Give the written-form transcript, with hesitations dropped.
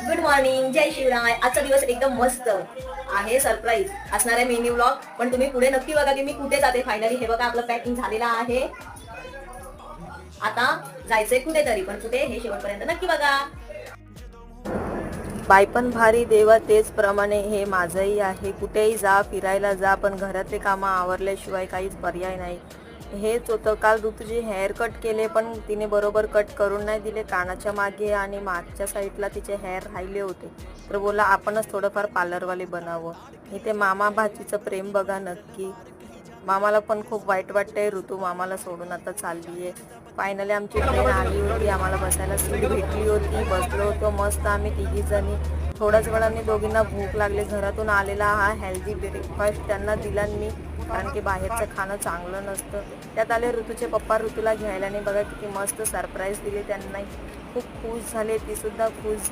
Good morning, जय शिवराय. आजचा दिवस एकदम मस्त आहे. सरप्राईज असणार आहे मिनी व्लॉग, पण तुम्ही पुढे नक्की बघा की मी कुठे जाते. फायनली हे बघा, आपलं पॅकिंग झालेलं आहे. आता जायचंय कुठेतरी, पण कुठे हे शेवटपर्यंत नक्की बघा. बाय पण भारी देवा, तेच प्रमाणे हे माझंही आहे. कुठेही जा, फिरायला जा, पण घरातले कामं आवरल्याशिवाय काहीच पर्याय नाही. हेच होतं. काल ऋतूचे हेअर कट केले, पण तिने बरोबर कट करून नाही दिले. कानाच्या मागे आणि मागच्या साईडला तिचे हेअर राहिले होते, तर बोला आपणच थोडंफार पार्लरवाले बनावं. इथे मामा भाचीचं प्रेम बघा नक्की. मामाला पण खूप वाईट वाटतंय, ऋतू मामाला सोडून आता चालली आहे. फायनली आमची ट्रेन आली होती, आम्हाला बसायला सीट भेटली होती. बसलो होतो मस्त आम्ही तिघी जणी. थोड्याच वेळाने दोघींना भूक लागली. घरातून आलेला हा हेल्दी ब्रेकफास्ट त्यांना दिला मी, कारण की बाहेरचं खाणं चांगलं नसतं. त्यात आले ऋतूचे पप्पा ऋतूला घ्यायला, आणि बघा किती मस्त सरप्राईज दिले त्यांना. खूप खुश झाले, ती सुद्धा खुश